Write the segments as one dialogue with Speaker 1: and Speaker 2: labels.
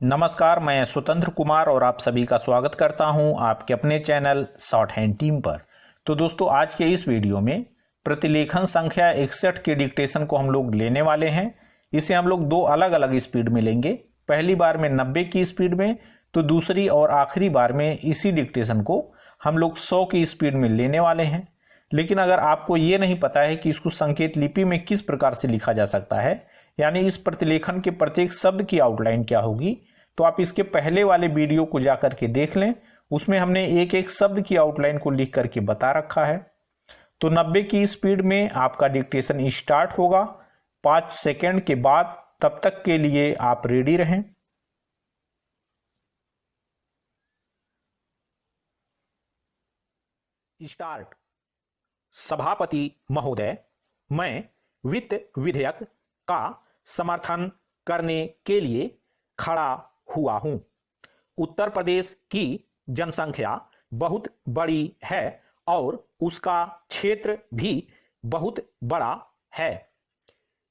Speaker 1: नमस्कार, मैं स्वतंत्र कुमार और आप सभी का स्वागत करता हूं आपके अपने चैनल शॉर्ट हैंड टीम पर। तो दोस्तों, आज के इस वीडियो में प्रतिलेखन संख्या 61 के डिक्टेशन को हम लोग लेने वाले हैं। इसे हम लोग दो अलग अलग स्पीड में लेंगे। पहली बार में 90 की स्पीड में, तो दूसरी और आखिरी बार में इसी डिक्टेशन को हम लोग 100 की स्पीड में लेने वाले हैं। लेकिन अगर आपको ये नहीं पता है कि इसको संकेत लिपि में किस प्रकार से लिखा जा सकता है, यानी इस प्रतिलेखन के प्रत्येक शब्द की आउटलाइन क्या होगी, तो आप इसके पहले वाले वीडियो को जाकर के देख लें। उसमें हमने एक एक शब्द की आउटलाइन को लिख करके बता रखा है। तो 90 की स्पीड में आपका डिक्टेशन स्टार्ट होगा 5 सेकेंड के बाद। तब तक के लिए आप रेडी रहें। स्टार्ट। सभापति महोदय, मैं वित्त विधेयक का समर्थन करने के लिए खड़ा हुआ हूं। उत्तर प्रदेश की जनसंख्या बहुत बड़ी है और उसका क्षेत्र भी बहुत बड़ा है।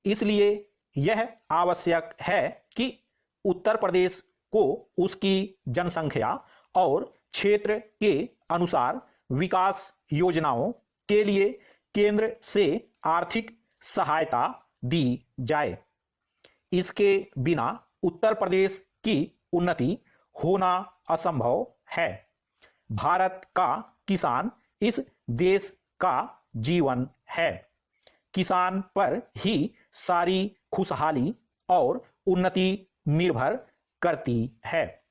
Speaker 1: इसलिए यह आवश्यक है कि उत्तर प्रदेश को उसकी जनसंख्या और क्षेत्र के अनुसार विकास योजनाओं के लिए केंद्र से आर्थिक सहायता दी जाए। इसके बिना उत्तर प्रदेश की उन्नति होना असंभव है। भारत का किसान इस देश का जीवन है। किसान पर ही सारी खुशहाली और उन्नति निर्भर करती है।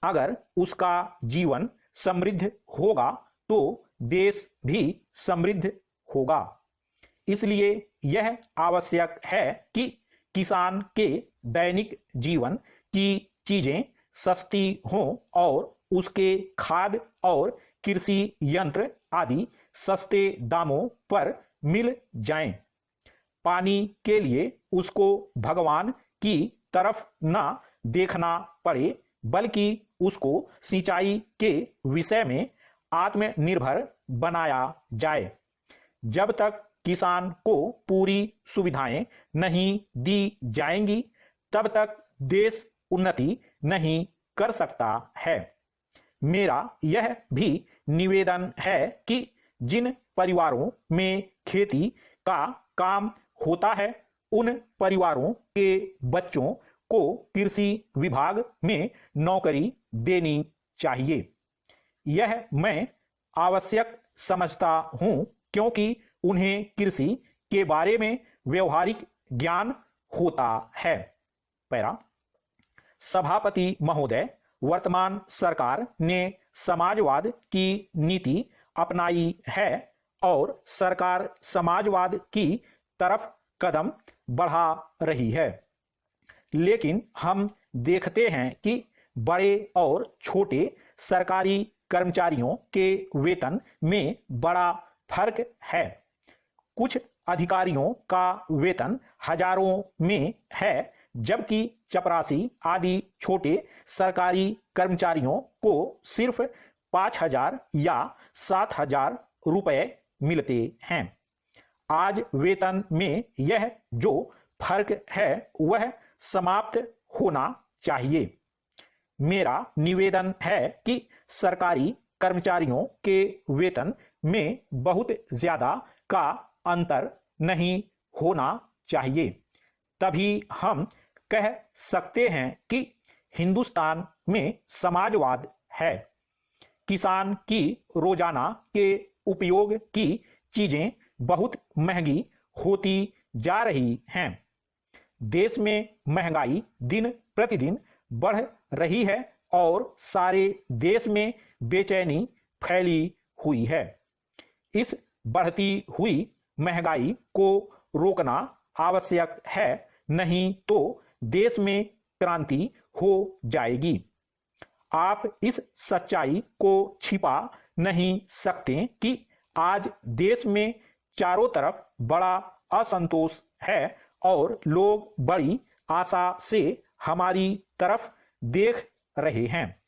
Speaker 1: अगर उसका जीवन समृद्ध होगा तो देश भी समृद्ध होगा। इसलिए यह आवश्यक है कि किसान के दैनिक जीवन की चीजें सस्ती हों और उसके खाद और कृषि यंत्र आदि सस्ते दामों पर मिल जाएं। पानी के लिए उसको भगवान की तरफ ना देखना पड़े, बल्कि उसको सिंचाई के विषय में आत्मनिर्भर बनाया जाए। जब तक किसान को पूरी सुविधाएं नहीं दी जाएंगी, तब तक देश उन्नति नहीं कर सकता है। मेरा यह भी निवेदन है कि जिन परिवारों में खेती का काम होता है, उन परिवारों के बच्चों को कृषि विभाग में नौकरी देनी चाहिए। यह मैं आवश्यक समझता हूं, क्योंकि उन्हें कृषि के बारे में व्यवहारिक ज्ञान होता है। पैरा। सभापति महोदय, वर्तमान सरकार ने समाजवाद की नीति अपनाई है और सरकार समाजवाद की तरफ कदम बढ़ा रही है। लेकिन हम देखते हैं कि बड़े और छोटे सरकारी कर्मचारियों के वेतन में बड़ा फर्क है। कुछ अधिकारियों का वेतन हजारों में है, जबकि चपरासी आदि छोटे सरकारी कर्मचारियों को सिर्फ 5,000 या 7,000 रुपए मिलते हैं। आज वेतन में यह जो फर्क है वह समाप्त होना चाहिए। मेरा निवेदन है कि सरकारी कर्मचारियों के वेतन में बहुत ज्यादा का अंतर नहीं होना चाहिए। तभी हम कह सकते हैं कि हिंदुस्तान में समाजवाद है। किसान की रोजाना के उपयोग की चीजें बहुत महंगी होती जा रही हैं। देश में महंगाई दिन प्रतिदिन बढ़ रही है और सारे देश में बेचैनी फैली हुई है। इस बढ़ती हुई महंगाई को रोकना आवश्यक है, नहीं तो देश में क्रांति हो जाएगी। आप इस सच्चाई को छिपा नहीं सकते कि आज देश में चारों तरफ बड़ा असंतोष है और लोग बड़ी आशा से हमारी तरफ देख रहे हैं।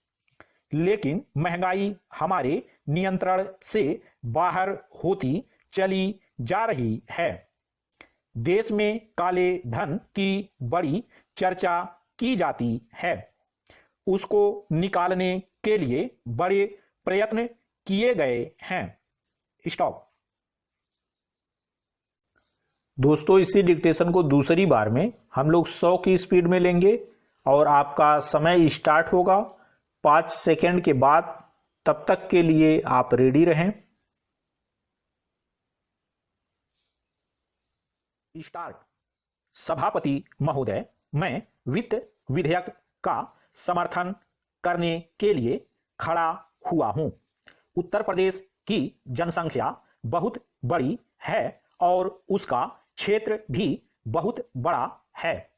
Speaker 1: लेकिन महंगाई हमारे नियंत्रण से बाहर होती चली जा रही है। देश में काले धन की बड़ी चर्चा की जाती है। उसको निकालने के लिए बड़े प्रयत्न किए गए हैं। स्टॉप। दोस्तों, इसी डिक्टेशन को दूसरी बार में हम लोग 100 की स्पीड में लेंगे और आपका समय स्टार्ट होगा 5 सेकेंड के बाद। तब तक के लिए आप रेडी रहें। स्टार्ट। सभापति महोदय, मैं वित्त विधेयक का समर्थन करने के लिए खड़ा हुआ हूं। उत्तर प्रदेश की जनसंख्या बहुत बड़ी है और उसका क्षेत्र भी बहुत बड़ा है।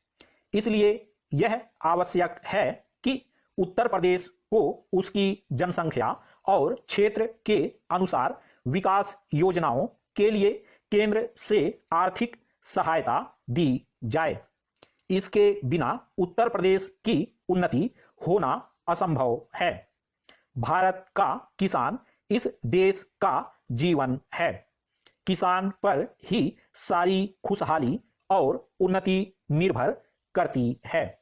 Speaker 1: इसलिए यह आवश्यक है कि उत्तर प्रदेश को उसकी जनसंख्या और क्षेत्र के अनुसार विकास योजनाओं के लिए केंद्र से आर्थिक सहायता दी जाए। इसके बिना उत्तर प्रदेश की उन्नति होना असंभव है। भारत का किसान इस देश का जीवन है। किसान पर ही सारी खुशहाली और उन्नति निर्भर करती है।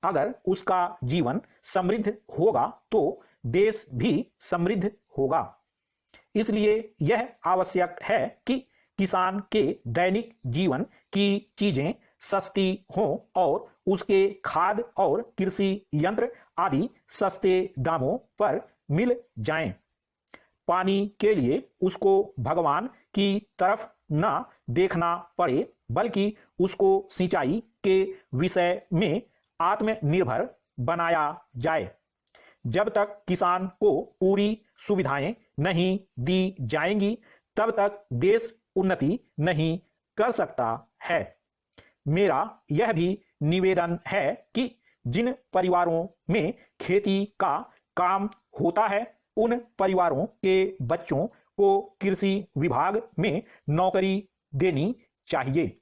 Speaker 1: अगर उसका जीवन समृद्ध होगा तो देश भी समृद्ध होगा। इसलिए यह आवश्यक है कि किसान के दैनिक जीवन की चीजें सस्ती हों और उसके खाद और कृषि यंत्र आदि सस्ते दामों पर मिल जाएं। पानी के लिए उसको भगवान की तरफ न देखना पड़े, बल्कि उसको सिंचाई के विषय में आत्मनिर्भर बनाया जाए। जब तक किसान को पूरी सुविधाएं नहीं दी जाएंगी, तब तक देश उन्नति नहीं कर सकता है। मेरा यह भी निवेदन है कि जिन परिवारों में खेती का काम होता है, उन परिवारों के बच्चों को कृषि विभाग में नौकरी देनी चाहिए।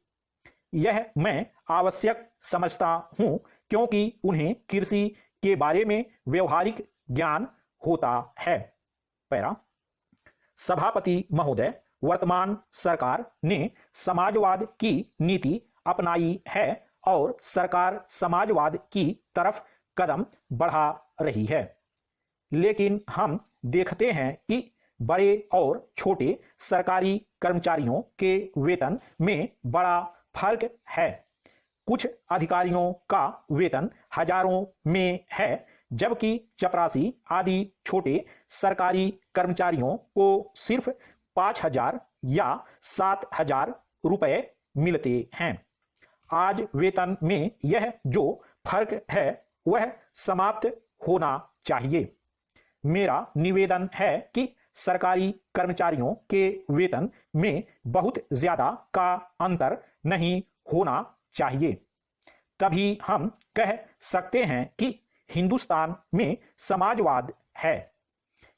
Speaker 1: यह मैं आवश्यक समझता हूं, क्योंकि उन्हें कृषि के बारे में व्यवहारिक ज्ञान होता है। पैरा। सभापति महोदय, वर्तमान सरकार ने समाजवाद की नीति अपनाई है और सरकार समाजवाद की तरफ कदम बढ़ा रही है। लेकिन हम देखते हैं कि बड़े और छोटे सरकारी कर्मचारियों के वेतन में बड़ा फर्क है। कुछ अधिकारियों का वेतन हजारों में है, जबकि चपरासी आदि छोटे सरकारी कर्मचारियों को सिर्फ 5,000 या 7,000 रुपए मिलते हैं। आज वेतन में यह जो फर्क है वह समाप्त होना चाहिए। मेरा निवेदन है कि सरकारी कर्मचारियों के वेतन में बहुत ज्यादा का अंतर नहीं होना चाहिए। तभी हम कह सकते हैं कि हिंदुस्तान में समाजवाद है।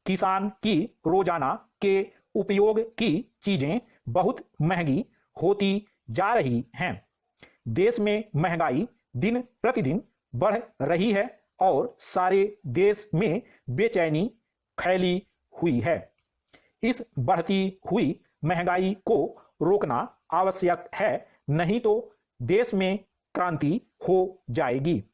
Speaker 1: किसान की रोजाना के उपयोग की चीजें बहुत महंगी होती जा रही हैं। देश में महंगाई दिन प्रतिदिन बढ़ रही है और सारे देश में बेचैनी फैली हुई है। इस बढ़ती हुई महंगाई को रोकना आवश्यक है, नहीं तो देश में क्रांति हो जाएगी।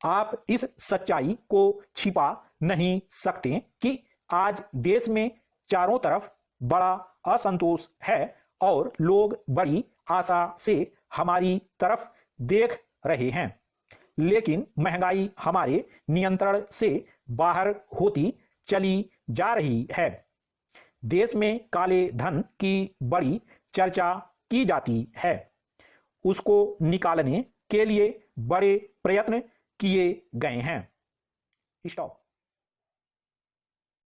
Speaker 1: आप इस सच्चाई को छिपा नहीं सकते कि आज देश में चारों तरफ बड़ा असंतोष है और लोग बड़ी आशा से हमारी तरफ देख रहे हैं। लेकिन महंगाई हमारे नियंत्रण से बाहर होती चली जा रही है। देश में काले धन की बड़ी चर्चा की जाती है। उसको निकालने के लिए बड़े प्रयत्न किए गए हैं। स्टॉप।